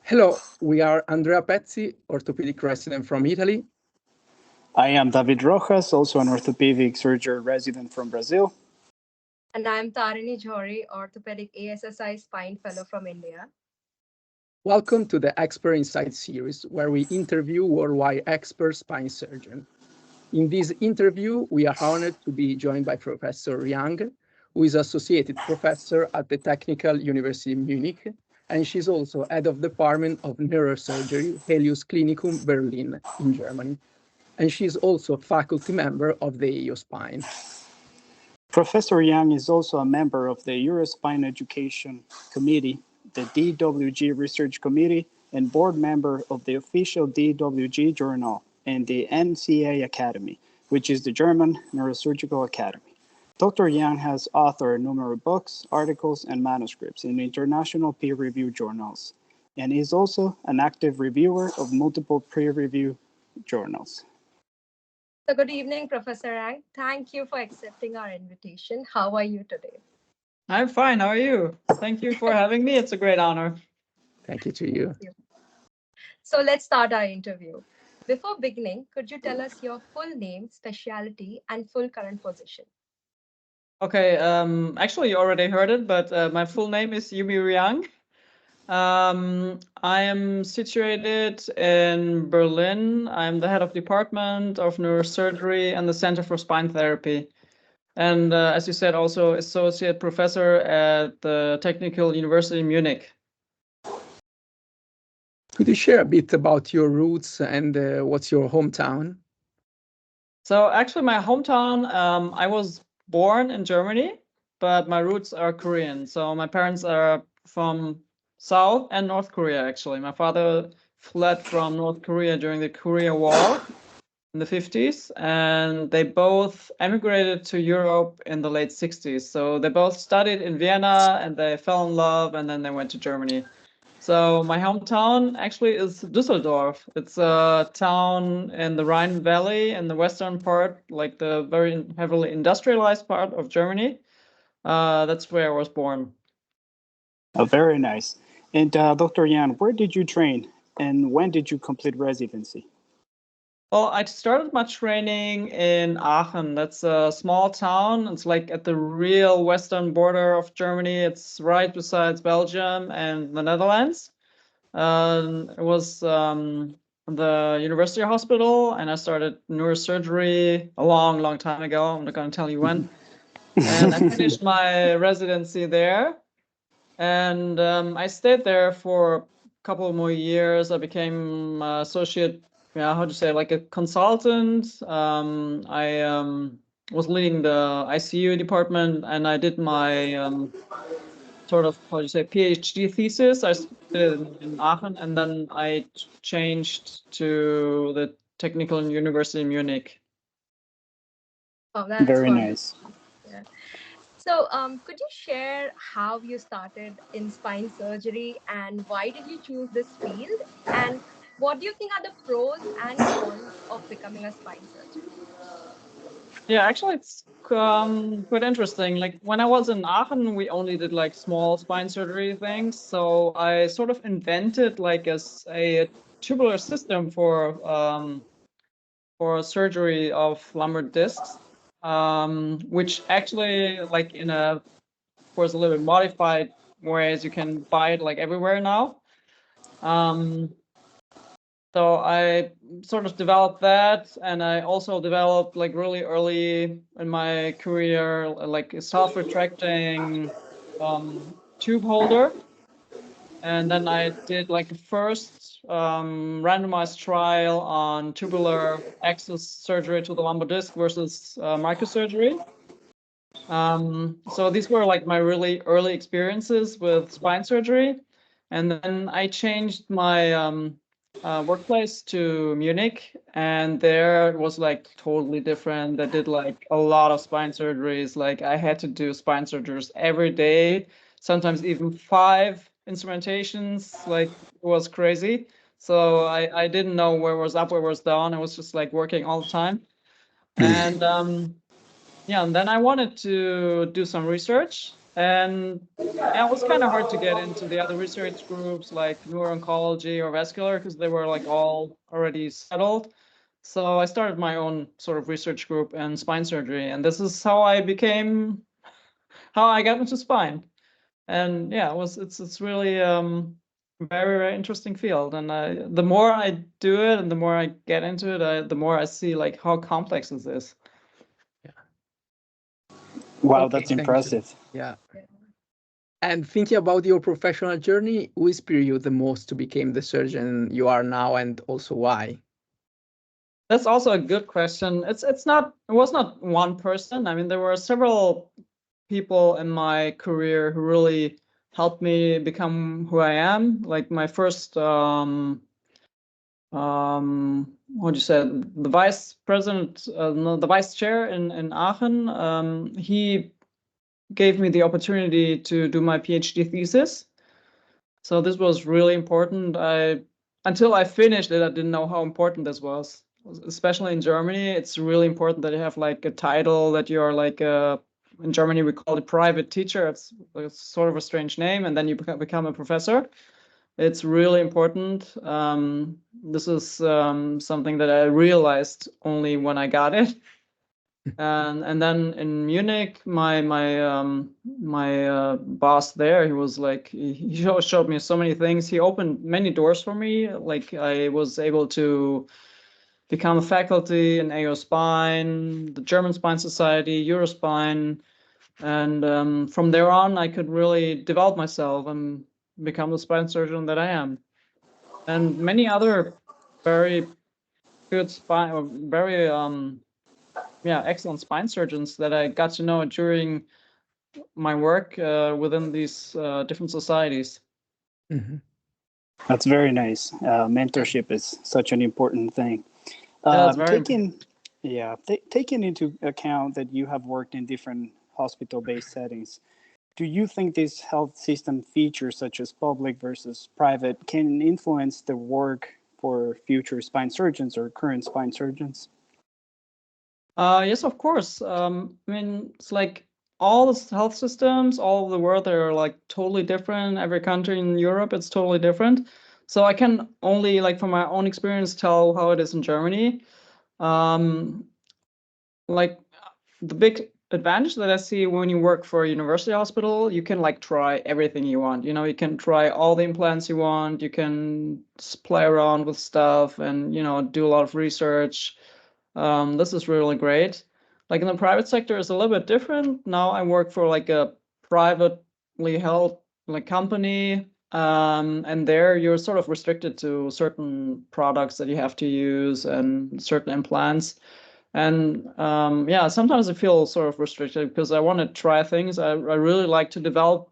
Hello, we are Andrea Pezzi, orthopedic resident from Italy. I am David Rojas, also an orthopedic surgery resident from Brazil. And I'm Tarini Jhori, orthopedic ASSI spine fellow from India. Welcome to the Expert Insight series, where we interview worldwide expert spine surgeons. In this interview, we are honored to be joined by Professor Ryang, who is associated professor at the Technical University of Munich, and she's also head of Department of Neurosurgery, Helios Klinikum Berlin in Germany. And she's also a faculty member of the AO Spine. Professor Yang is also a member of the Eurospine Education Committee, the DWG Research Committee, and board member of the official DWG Journal and the NCA Academy, which is the German Neurosurgical Academy. Dr. Yang has authored numerous books, articles, and manuscripts in international peer-reviewed journals, and is also an active reviewer of multiple peer-reviewed journals. So good evening, Professor Ryang. Thank you for accepting our invitation. How are you today? I'm fine. How are you? Thank you for having me. It's a great honor. Thank you to you. Thank you. So let's start our interview. Before beginning, could you tell us your full name, specialty, and full current position? Okay, actually you already heard it, but my full name is Yumi Ryang. I am situated in Berlin. I'm the head of Department of Neurosurgery and the Center for Spine Therapy. And as you said, also associate professor at the Technical University in Munich. Could you share a bit about your roots and what's your hometown? So actually my hometown, I was born in Germany, but my roots are Korean. So my parents are from South and North Korea, actually. My father fled from North Korea during the Korea War in the 50s, and they both emigrated to Europe in the late 60s. So they both studied in Vienna and they fell in love, and then they went to Germany. So my hometown actually is Düsseldorf. It's a town in the Rhine Valley in the western part, like the very heavily industrialized part of Germany. That's where I was born. Oh, very nice. And Dr. Yan, where did you train and when did you complete residency? Well, I started my training in Aachen. That's a small town. It's like at the real western border of Germany. It's right besides Belgium and the Netherlands. It was the university hospital, and I started neurosurgery a long time ago. I'm not going to tell you when. And I finished my residency there. And I stayed there for a couple more years. I became associate, how to say, like a consultant. I was leading the ICU department, and I did my sort of, how do you say, PhD thesis. I did it in Aachen, and then I changed to the Technical University in Munich. Oh, that's very wonderful. nice. Yeah. So could you share how you started in spine surgery and why did you choose this field? And what do you think are the pros and cons of becoming a spine surgeon? Yeah, actually, it's quite interesting. Like when I was in Aachen, we only did like small spine surgery things. So I sort of invented like a tubular system for surgery of lumbar discs, which actually like in a, of course, a little bit modified ways. You can buy it like everywhere now. So I sort of developed that, and I also developed like really early in my career, like a self-retracting tube holder. And then I did like the first randomized trial on tubular access surgery to the lumbar disc versus microsurgery. So these were like my really early experiences with spine surgery. And then I changed my workplace to Munich, and there it was like totally different. I did like a lot of spine surgeries. Like I had to do spine surgeries every day, sometimes even 5 instrumentations. Like it was crazy. So I didn't know where was up, where was down. I was just like working all the time. And yeah, and then I wanted to do some research. And yeah, it was kind of hard to get into the other research groups like neuro-oncology or vascular because they were like all already settled. So I started my own sort of research group in spine surgery, and this is how I got into spine. And yeah, it's really very, very interesting field. And the more I do it and the more I get into it, the more I see like how complex this is. Wow, Okay, that's thank you. impressive. Yeah. And thinking about your professional journey, who inspired you the most to become the surgeon you are now, and also why? That's also a good question. It was not one person. I mean, there were several people in my career who really helped me become who I am. Like my first what you said, the vice president, no, the vice chair in Aachen, he gave me the opportunity to do my PhD thesis. So this was really important. Until I finished it, I didn't know how important this was. Especially in Germany, it's really important that you have like a title, that you're like in Germany we call it private teacher. It's sort of a strange name, and then you become a professor. It's really important. This is something that I realized only when I got it. And then in Munich, my boss there, he was like, he showed me so many things. He opened many doors for me. Like I was able to become a faculty in AO Spine, the German Spine Society, Eurospine, and from there on, I could really develop myself and become the spine surgeon that I am. And many other very good spine, or very excellent spine surgeons that I got to know during my work within these different societies. Mm-hmm. That's very nice. Mentorship is such an important thing. Yeah, it's very important. Taking into account that you have worked in different hospital-based settings, do you think these health system features, such as public versus private, can influence the work for future spine surgeons or current spine surgeons? Yes, of course. I mean, it's like all the health systems all over the world, they're like totally different. Every country in Europe, it's totally different. So I can only, like, from my own experience, tell how it is in Germany. Like the big advantage that I see when you work for a university hospital, you can like try everything you want. You know, you can try all the implants you want. You can play around with stuff and, you know, do a lot of research. This is really great. Like in the private sector, it's a little bit different. Now I work for like a privately held like company, and there you're sort of restricted to certain products that you have to use and certain implants. And yeah, sometimes I feel sort of restricted because I want to try things. I really like to develop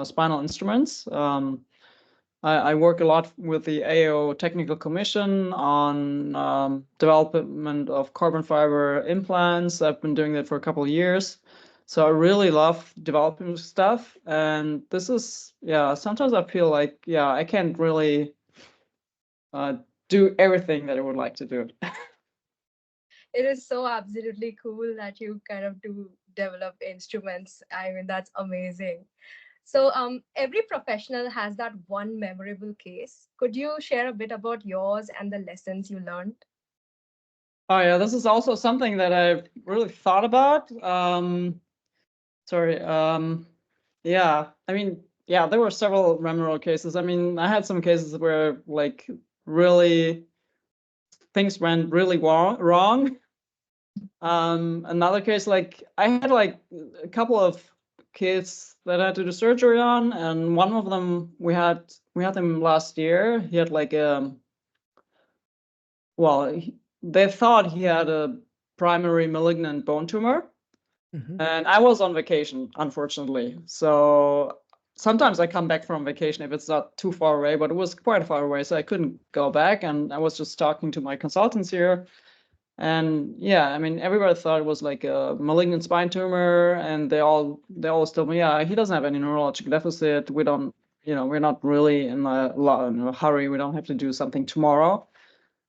spinal instruments. I work a lot with the AO Technical Commission on development of carbon fiber implants. I've been doing that for a couple of years. So I really love developing stuff. And this is, yeah, sometimes I feel like, yeah, I can't really do everything that I would like to do. It is so absolutely cool that you kind of do develop instruments. I mean, that's amazing. So, every professional has that one memorable case. Could you share a bit about yours and the lessons you learned? Oh yeah, this is also something that I've really thought about. Sorry. Yeah, I mean, yeah, there were several memorable cases. I mean, I had some cases where like really things went really wrong. Another case, like I had like a couple of kids that I had to do surgery on, and one of them we had him last year. He had like well, they thought he had a primary malignant bone tumor. Mm-hmm. And I was on vacation, unfortunately. So sometimes I come back from vacation if it's not too far away, but it was quite far away, so I couldn't go back. And I was just talking to my consultants here. And yeah, I mean, everybody thought it was like a malignant spine tumor, and they always told me, yeah, he doesn't have any neurological deficit. We don't, you know, we're not really in a hurry. We don't have to do something tomorrow.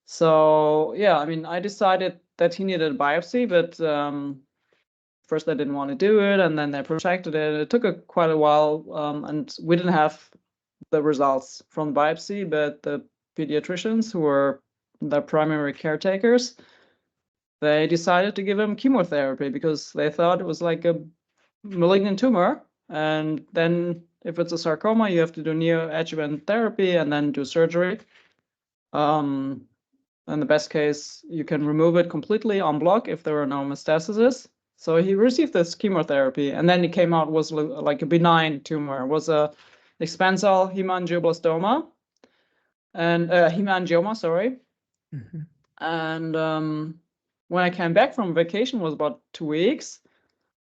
So yeah, I mean, I decided that he needed a biopsy, but first they didn't want to do it, and then they protected it. It took quite a while, and we didn't have the results from the biopsy, but the pediatricians who were the primary caretakers, they decided to give him chemotherapy because they thought it was like a malignant tumor. And then if it's a sarcoma, you have to do neoadjuvant therapy and then do surgery. In the best case, you can remove it completely en bloc if there are no metastases. So he received this chemotherapy, and then it came out was like a benign tumor. It was a expansile hemangioblastoma, and hemangioma, sorry. Mm-hmm. And when I came back from vacation, it was about 2 weeks,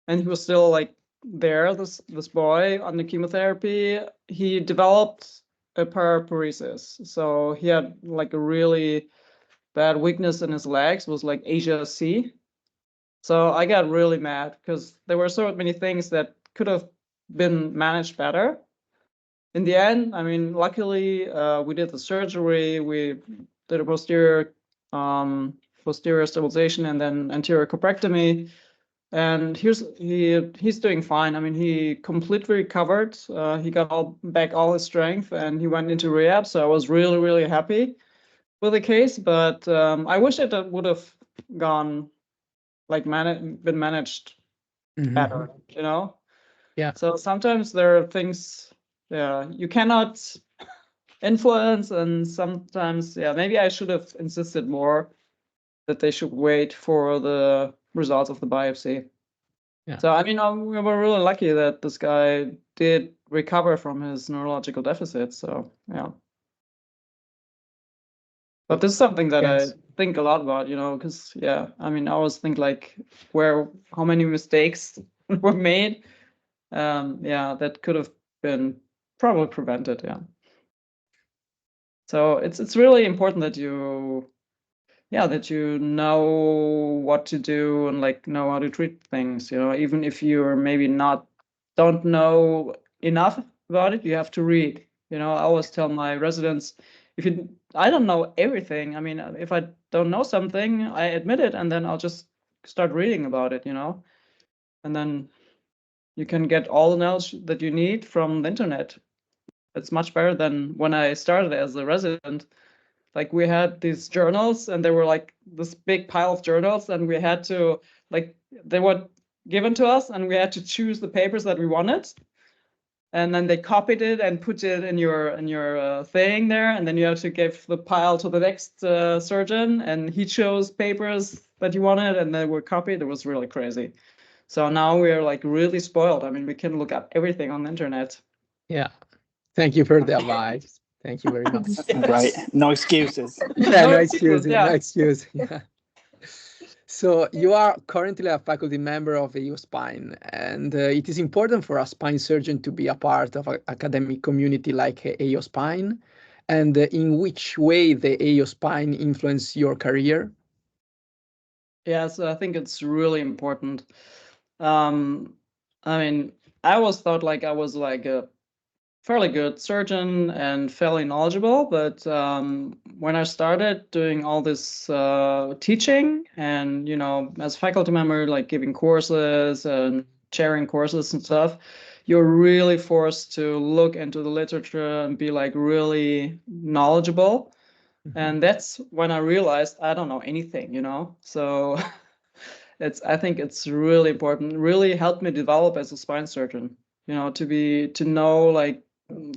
and he was still like there, this boy on the chemotherapy. He developed a paraparesis. So he had like a really bad weakness in his legs, was like Asia C. So I got really mad because there were so many things that could have been managed better. In the end, I mean, luckily we did the surgery, we did a posterior stabilization and then anterior corpectomy. And he's doing fine. I mean, he completely recovered. He got back all his strength, and he went into rehab. So I was really, really happy with the case. But I wish it would have gone like been managed better. You know. Yeah. So sometimes there are things, you cannot influence, and sometimes, maybe I should have insisted more that they should wait for the results of the biopsy. Yeah. So, I mean, we were really lucky that this guy did recover from his neurological deficit. So, yeah. But this is something that Yes. I think a lot about, because, I mean, I always think like how many mistakes were made. That could have been probably prevented. Yeah. So it's really important that you know what to do and like know how to treat things, even if you're maybe don't know enough about it, you have to read. I always tell my residents, I don't know everything. I mean, if I don't know something, I admit it, and then I'll just start reading about it, and then you can get all the knowledge that you need from the internet. It's much better than when I started as a resident. Like we had these journals, and they were like this big pile of journals, and we had to they were given to us, and we had to choose the papers that we wanted, and then they copied it and put it in your thing there, and then you have to give the pile to the next surgeon, and he chose papers that you wanted, and they were copied. It was really crazy. So now we're like really spoiled. I mean, we can look up everything on the internet. Yeah. Thank you for the advice. Thank you very much. Yes. Right. No excuses. Yeah, no excuses, excuse. No excuse. Yeah. So you are currently a faculty member of AO Spine, and it is important for a spine surgeon to be a part of an academic community like AO Spine. And in which way the AO Spine influence your career? Yeah, so I think it's really important. I mean, I always thought like I was like a fairly good surgeon and fairly knowledgeable, but when I started doing all this teaching and, as faculty member, like giving courses and chairing courses and stuff, you're really forced to look into the literature and be like really knowledgeable. And that's when I realized I don't know anything, So I think it's really important, really helped me develop as a spine surgeon, to know like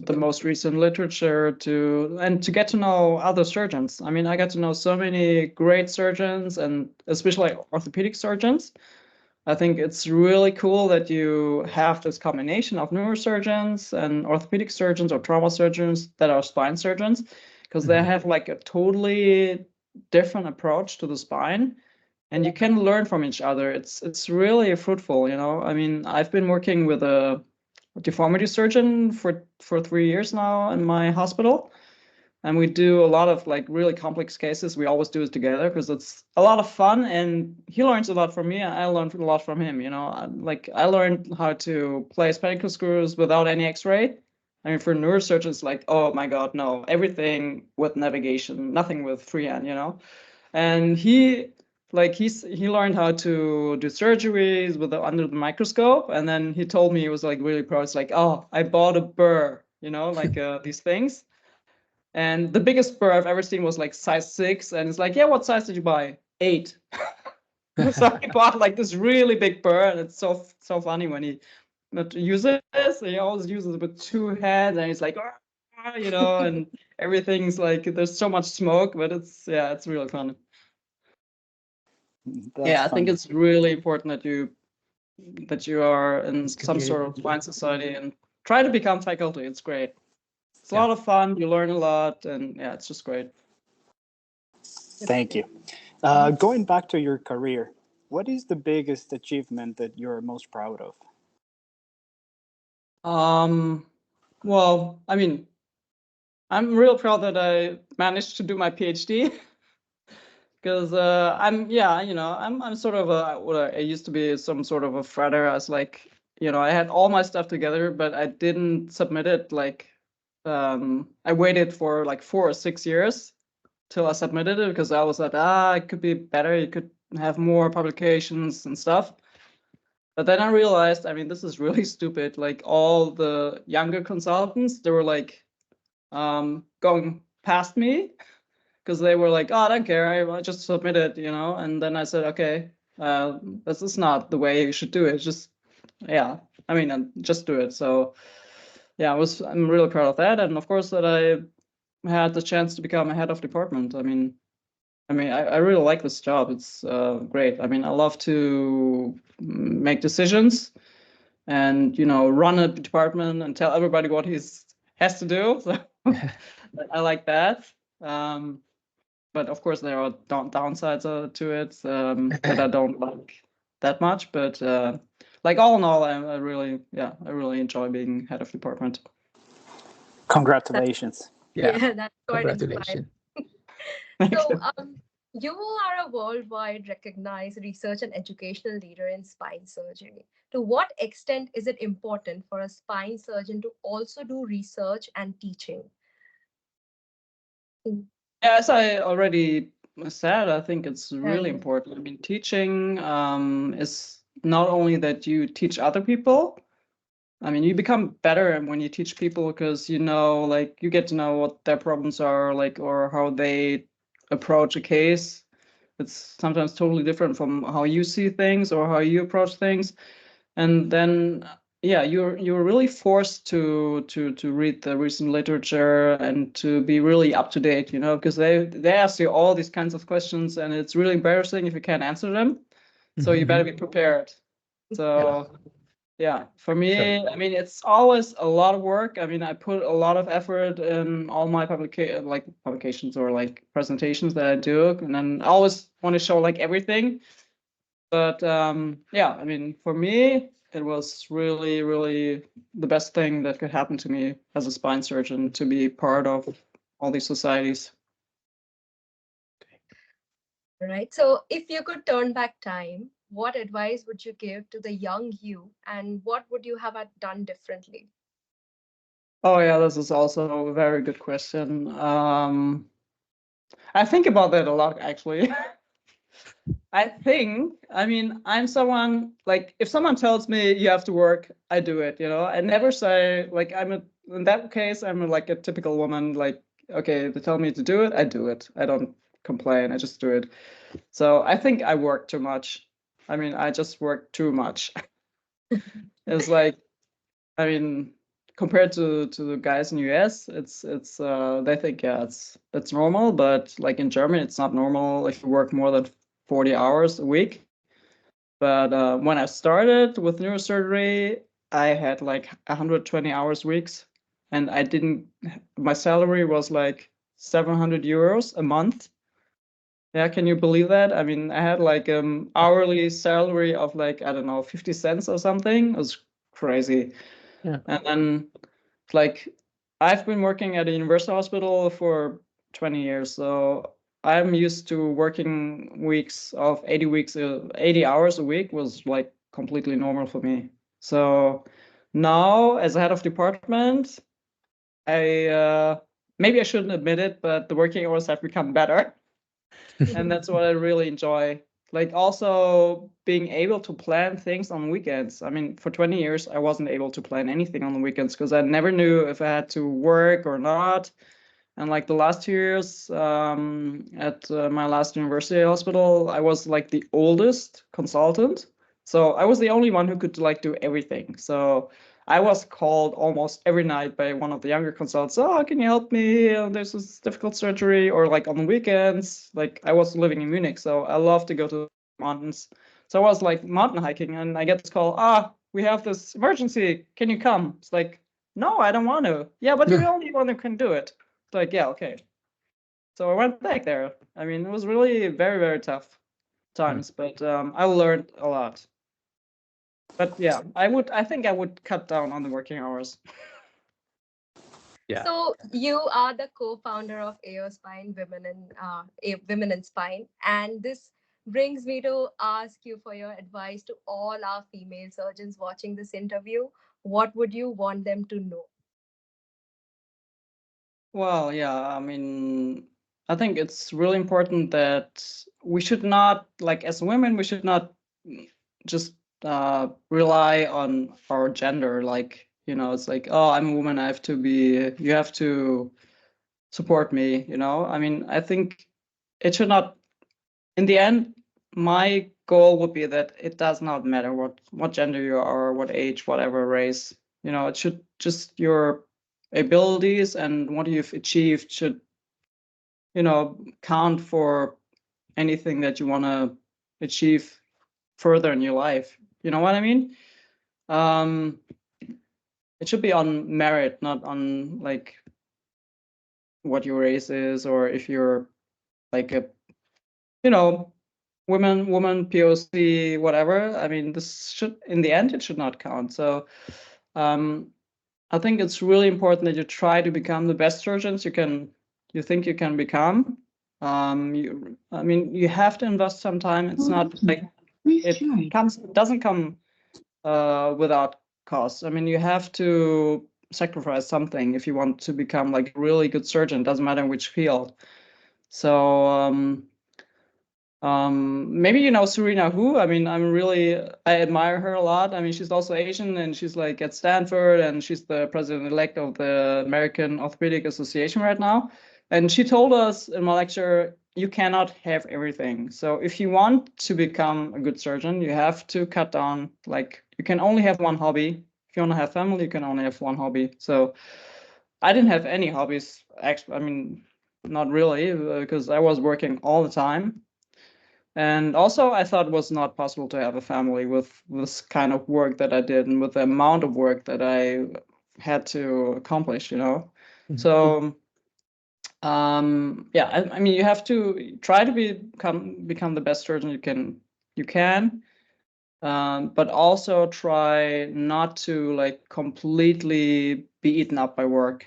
the most recent literature and to get to know other surgeons. I mean, I got to know so many great surgeons, and especially orthopedic surgeons. I think it's really cool that you have this combination of neurosurgeons and orthopedic surgeons or trauma surgeons that are spine surgeons, because they have like a totally different approach to the spine, and you can learn from each other. It's really fruitful, I mean, I've been working with a deformity surgeon for 3 years now in my hospital, and we do a lot of like really complex cases. We always do it together because it's a lot of fun, and he learns a lot from me, and I learned a lot from him. I learned how to place pedicle screws without any x-ray. I mean, for neurosurgeons, like, oh my god, no, everything with navigation, nothing with freehand. And he like he learned how to do surgeries with under the microscope, and then he told me he was like really proud. It's like, oh, I bought a burr, you know, like these things. And the biggest burr I've ever seen was like size 6, and it's like, yeah, what size did you buy? 8. So he bought like this really big burr, and it's so funny when he uses this. He always uses it with 2 hands, and he's like, "Ah," you know, and everything's like there's so much smoke, but it's really fun. That's I think fun. it's really important that you are in some sort of spine society and try to become faculty. It's great. It's a lot of fun. You learn a lot, and yeah, it's just great. Thank you. Going back to your career, what is the biggest achievement that you're most proud of? Well, I mean, I'm real proud that I managed to do my PhD because I'm sort of I used to be some sort of a fretter. I was like, I had all my stuff together, but I didn't submit it. Like, I waited for like 4 or 6 years till I submitted it because I was like, it could be better. You could have more publications and stuff. But then I realized, I mean, this is really stupid. Like all the younger consultants, they were like going past me because they were like, oh, I don't care. I just submitted, And then I said, okay, this is not the way you should do it. Just, just do it. So yeah, I'm really proud of that. And of course that I had the chance to become a head of department. I really like this job. It's great. I mean, I love to make decisions and, run a department and tell everybody what he has to do. So I like that. But of course, there are downsides to it that I don't like that much. But like all in all, I really enjoy being head of department. Congratulations. Yeah, that's quite Congratulations. So, you are a worldwide recognized research and educational leader in spine surgery. To what extent is it important for a spine surgeon to also do research and teaching? As I already said, I think it's really important. I mean, teaching is not only that you teach other people. I mean, you become better when you teach people because like you get to know what their problems are, like, or how they approach a case. It's sometimes totally different from how you see things or how you approach things. And then you're really forced to read the recent literature and to be really up to date, because they ask you all these kinds of questions, and it's really embarrassing if you can't answer them. So you better be prepared. So yeah, for me, I mean, it's always a lot of work. I mean, I put a lot of effort in all my publications or like presentations that I do, and then I always want to show like everything. But I mean, for me, it was really, really the best thing that could happen to me as a spine surgeon to be part of all these societies. Right. So, if you could turn back time, what advice would you give to the young you, and what would you have done differently? Oh yeah, this is also a very good question. I think about that a lot, actually. I mean, I'm someone like if someone tells me you have to work, I do it, I never say like in that case, I'm like a typical woman, like, okay, they tell me to do it, I do it. I don't complain, I just do it. So I think I work too much. I mean, I just work too much. It's like, I mean, compared to the guys in US, it's they think it's normal, but like in Germany, it's not normal if you work more than 40 hours a week. But when I started with neurosurgery, I had like 120 hours weeks, and my salary was like 700 euros a month. Yeah, can you believe that? I mean, I had like hourly salary of like, I don't know, 50 cents or something. It was crazy. Yeah. And then like I've been working at a university hospital for 20 years, so I'm used to working weeks of 80 hours a week was like completely normal for me. So now as a head of department, I maybe I shouldn't admit it, but the working hours have become better. And that's what I really enjoy. like also being able to plan things on weekends. I mean, for 20 years, I wasn't able to plan anything on the weekends because I never knew if I had to work or not. And like the last 2 years at my last university hospital, I was like the oldest consultant. So I was the only one who could like do everything. So I was called almost every night by one of the younger consultants. Oh, can you help me? There's this difficult surgery. Or like on the weekends, like I was living in Munich, so I love to go to the mountains. So I was like mountain hiking, and I get this call. We have this emergency. Can you come? It's like, no, I don't want to. Yeah, but you're the only one who can do it. It's like, yeah, okay. So I went back there. I mean, it was really very, very tough times, but I learned a lot. But yeah, I think I would cut down on the working hours. Yeah. So you are the co-founder of AO Spine Women in Spine, and this brings me to ask you for your advice to all our female surgeons watching this interview. What would you want them to know? Well, yeah, I mean, I think it's really important that we should not, like as women, we should not just rely on our gender. Like, it's like, oh, I'm a woman, you have to support me, I mean, I think it should not, in the end, my goal would be that it does not matter what gender you are, what age, whatever race, it should just your abilities and what you've achieved should, count for anything that you want to achieve further in your life. You know what I mean? It should be on merit, not on like what your race is, or if you're like a, woman, POC, whatever. I mean, this should, in the end, it should not count. So I think it's really important that you try to become the best surgeons you think you can become. I mean, you have to invest some time. It's not like it doesn't come without cost. I mean, you have to sacrifice something if you want to become like a really good surgeon. Doesn't matter which field. So maybe Serena Hu. I mean, I admire her a lot. I mean, she's also Asian, and she's like at Stanford, and she's the president-elect of the American Orthopedic Association right now. And she told us in my lecture, you cannot have everything. So if you want to become a good surgeon, you have to cut down. Like, you can only have one hobby. If you want to have family, you can only have one hobby. So I didn't have any hobbies. Actually, I mean, not really, because I was working all the time. And also, I thought it was not possible to have a family with this kind of work that I did and with the amount of work that I had to accomplish, So, yeah, I mean, you have to try to become the best surgeon you can, but also try not to like completely be eaten up by work.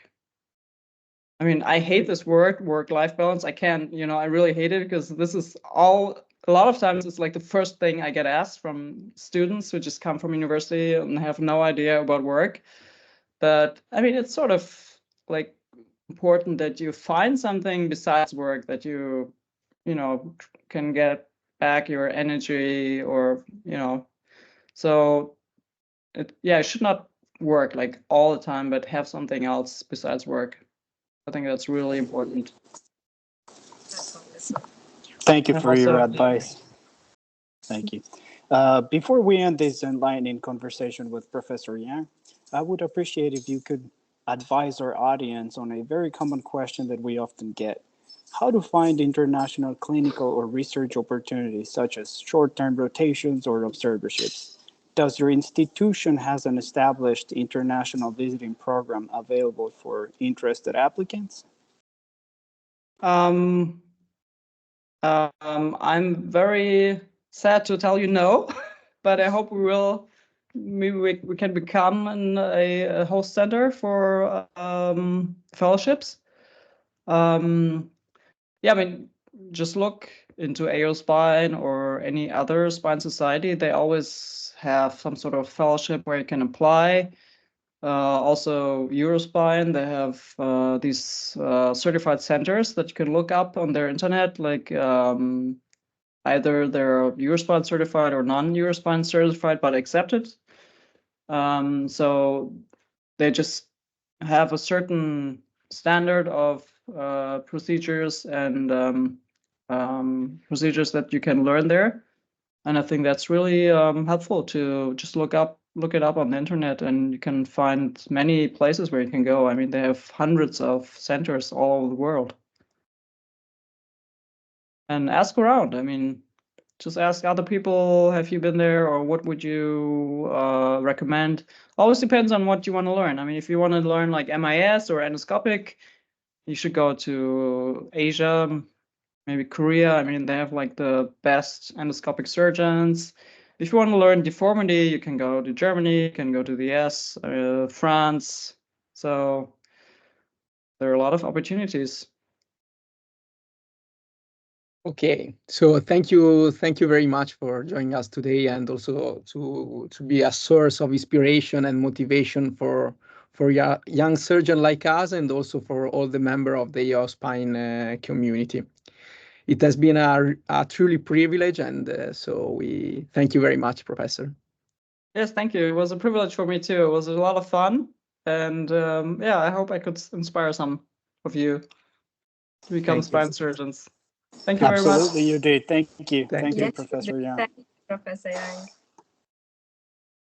I mean, I hate this word, work-life balance. I can't, I really hate it because this is a lot of times it's like the first thing I get asked from students who just come from university and have no idea about work. But I mean, it's sort of like important that you find something besides work that you can get back your energy or, so it should not work like all the time, but have something else besides work. I think that's really important. Thank you And for your also, advice. Thank you. Before we end this enlightening conversation with Professor Yang, I would appreciate if you could advise our audience on a very common question that we often get: how to find international clinical or research opportunities such as short-term rotations or observerships. Does your institution has an established international visiting program available for interested applicants? um, I'm very sad to tell you no, but I hope maybe we can become a host center for fellowships. Yeah, I mean, just look into AO Spine or any other spine society. They always have some sort of fellowship where you can apply. Also, Eurospine, they have these certified centers that you can look up on their internet, like either they're Eurospine certified or non-Eurospine certified, but accepted. So they just have a certain standard of procedures and procedures that you can learn there. And I think that's really helpful to just look it up on the internet, and you can find many places where you can go. I mean, they have hundreds of centers all over the world. And ask around. I mean, just ask other people, have you been there, or what would you recommend? Always depends on what you want to learn. I mean, if you want to learn like MIS or endoscopic, you should go to Asia, maybe Korea. I mean, they have like the best endoscopic surgeons. If you want to learn deformity, you can go to Germany, you can go to the US, France. So there are a lot of opportunities. Okay, so thank you very much for joining us today, and also to be a source of inspiration and motivation for young surgeon like us, and also for all the member of the spine community. It has been a truly privilege, and so we thank you very much, Professor. Yes, thank you. It was a privilege for me too. It was a lot of fun, and yeah, I hope I could inspire some of you to become spine surgeons. Thank you very much. Absolutely, you did. Thank you. Thank Thank you, you. Professor Yang. Thank you, Professor Yang.